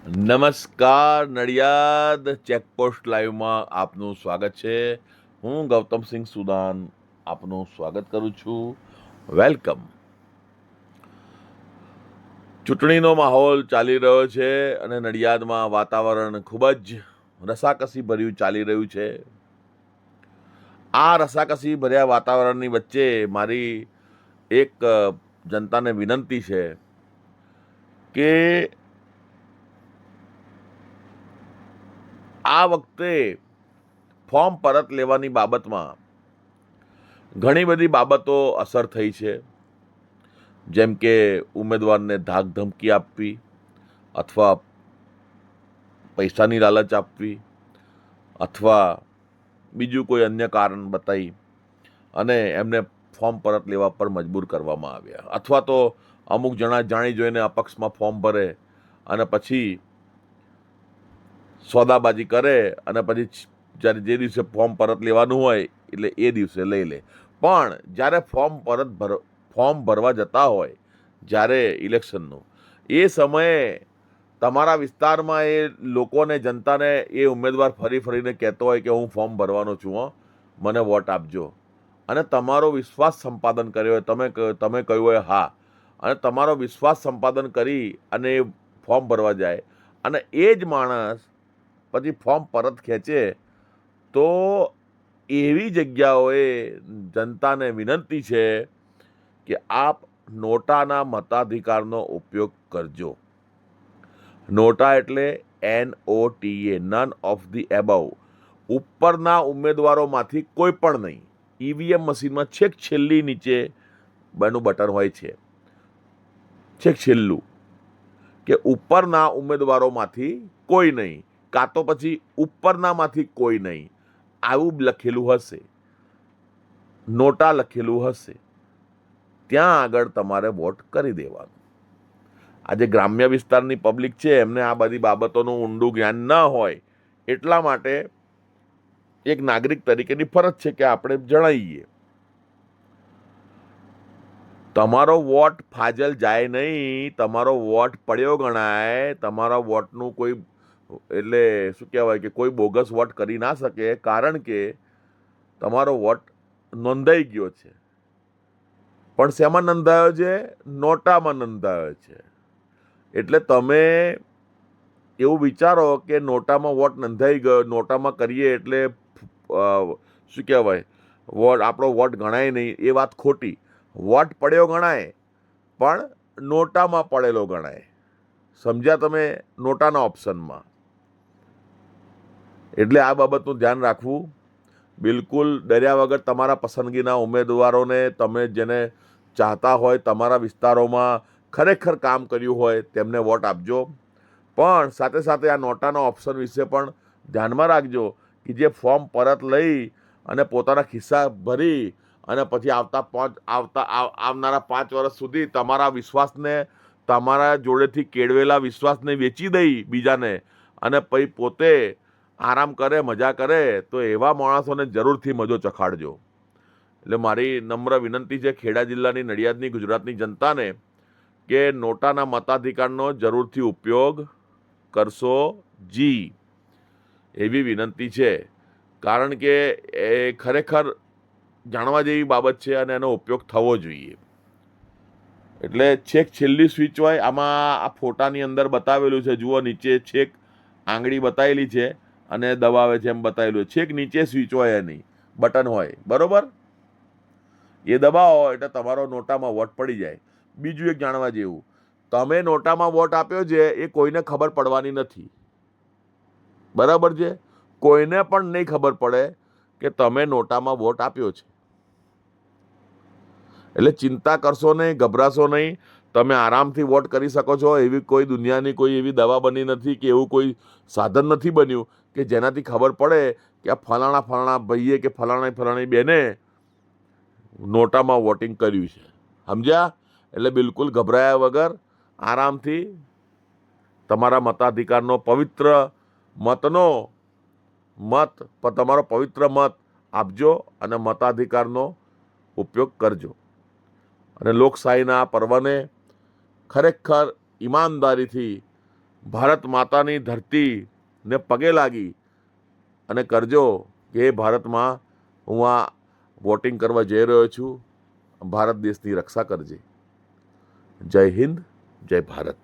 નમસ્કાર નડિયાદ ચેકપોસ્ટ લાઈવમાં આપનું સ્વાગત છે. હું ગૌતમસિંહ સુદાન આપનું સ્વાગત કરું છું. વેલકમ. ચૂંટણીનો માહોલ ચાલી રહ્યો છે અને નડિયાદમાં વાતાવરણ ખૂબ જ રસાકસી ભર્યું ચાલી રહ્યું છે. આ રસાકસી ભર્યા વાતાવરણની વચ્ચે મારી એક જનતાને વિનંતી છે કે આ વખતે ફોર્મ પરત લેવાની બાબતમાં ઘણી બધી બાબતો અસર થઈ છે. જેમ કે ઉમેદવારને ધાક ધમકી આપવી અથવા પૈસાની લાલચ આપવી અથવા બીજું કોઈ અન્ય કારણ બતાવી અને એમને ફોર્મ પરત લેવા પર મજબૂર કરવામાં આવ્યા, અથવા તો અમુક જણા જાણી જોઈને અપક્ષમાં ફોર્મ ભરે અને પછી સોદાબાજી કરે અને પછી જ્યારે જે દિવસે ફોર્મ પરત લેવાનું હોય એટલે એ દિવસે લઈ લે. પણ જ્યારે ફોર્મ ભરવા જતા હોય, જ્યારે ઇલેક્શનનું એ સમયે તમારા વિસ્તારમાં એ લોકોને, જનતાને એ ઉમેદવાર ફરી ફરીને કહેતો હોય કે હું ફોર્મ ભરવાનો છું, હો, મને વોટ આપજો, અને તમારો વિશ્વાસ સંપાદન કર્યો હોય, તમે કહ્યું હોય હા, અને તમારો વિશ્વાસ સંપાદન કરી અને એ ફોર્મ ભરવા જાય અને એ જ માણસ પછી ફોર્મ પરત ખેંચે, તો એવી જગ્યાઓએ જનતાને વિનંતી છે કે આપ નોટાના મતાધિકારનો ઉપયોગ કરજો. નોટા એટલે NOTA, none of the above. ઉપરના ઉમેદવારોમાંથી કોઈ પણ નહીં. EVM મશીનમાં છેક છેલ્લી નીચે બેનું બટન હોય છે, છેક છેલ્લું, કે ઉપરના ઉમેદવારોમાંથી કોઈ નહીં, કાં તો પછી ઉપરનામાંથી કોઈ નહીં, આવું લખેલું હશે, નોટા લખેલું હશે, ત્યાં આગળ તમારે વોટ કરી દેવાનું. આજે ગ્રામ્ય વિસ્તારની પબ્લિક છે, એમને આ બધી બાબતોનું ઊંડું જ્ઞાન ન હોય, એટલા માટે એક નાગરિક તરીકેની ફરજ છે કે આપણે જણાવીએ. તમારો વોટ ફાજલ જાય નહીં, તમારો વોટ પડ્યો ગણાય. તમારા વોટનું કોઈ, એટલે શું કહેવાય, કે કોઈ બોગસ વોટ કરી ના શકે, કારણ કે તમારો વોટ નોંધાઈ ગયો છે. પણ શેમાં નોંધાયો છે? નોટામાં નોંધાયો છે. એટલે તમે એવું વિચારો કે નોટામાં વોટ નોંધાઈ ગયો, નોટામાં કરીએ એટલે શું કહેવાય, આપણો વોટ ગણાય નહીં, એ વાત ખોટી. વોટ પડ્યો ગણાય, પણ નોટામાં પડેલો ગણાય. સમજ્યા તમે? નોટાના ઓપ્શનમાં. એટલે આ બાબતનું ધ્યાન રાખવું. બિલકુલ ડર્યા વગર તમારા પસંદગીના ઉમેદવારોને, તમે જેને ચાહતા હોય, તમારા વિસ્તારોમાં ખરેખર કામ કર્યું હોય, તેમને વોટ આપજો. પણ સાથે સાથે આ નોટાના ઓપ્શન વિશે પણ ધ્યાનમાં રાખજો કે જે ફોર્મ પરત લઈ અને પોતાના ખિસ્સા ભરી અને પછી આવનારા 5 વર્ષ સુધી તમારા વિશ્વાસને, તમારા જોડેથી કેળવેલા વિશ્વાસને વેચી દઈ બીજાને, અને પછી પોતે આરામ કરે, મજા કરે, તો એવા માણસોને જરૂરથી મજો ચખાડજો. એટલે મારી નમ્ર વિનંતી છે ખેડા જિલ્લાની, નડિયાદની, ગુજરાતની જનતાને કે નોટાના મતાધિકારનો જરૂરથી ઉપયોગ કરશો જી, એવી વિનંતી છે. કારણ કે એ ખરેખર જાણવા જેવી બાબત છે અને એનો ઉપયોગ થવો જોઈએ. એટલે છેક છેલ્લી સ્વિચ હોય, આમાં આ ફોટાની અંદર બતાવેલું છે, જુઓ નીચે છેક આંગળી બતાવેલી છે અને દબાવે છે એમ બતાવેલું છે. છેક નીચે સ્વિચ હોય, એની બટન હોય, બરોબર, એ દબાવો એટલે તમારો નોટામાં વોટ પડી જાય. બીજું એક જાણવા જેવું, તમે નોટામાં વોટ આપ્યો છે એ કોઈને ખબર પડવાની નથી, બરાબર છે? કોઈને પણ નહીં ખબર પડે કે તમે નોટામાં વોટ આપ્યો છે. એટલે ચિંતા કરશો નહીં, ગભરાશો નહીં. તમે આરામથી વોટ કરી શકો છો. એવી કોઈ દુનિયાની કોઈ એવી દવા બની નથી કે એવું કોઈ સાધન નથી બન્યું કે જેનાથી ખબર પડે કે આ ફલાણા ભાઈએ કે ફલાણી બેને નોટામાં વોટિંગ કર્યું છે. સમજ્યા? એટલે બિલકુલ ગભરાયા વગર આરામથી તમારા મતાધિકારનો પવિત્ર તમારો પવિત્ર મત આપજો અને મતાધિકારનો ઉપયોગ કરજો. અને લોકશાહીના આ પર્વને ખરેખર ઈમાનદારીથી ભારત માતાની ધરતીને પગે લાગી અને કરજો કે એ ભારતમાં હું આ વોટિંગ કરવા જઈ રહ્યો છું, ભારત દેશની રક્ષા કરજે. જય હિન્દ, જય ભારત.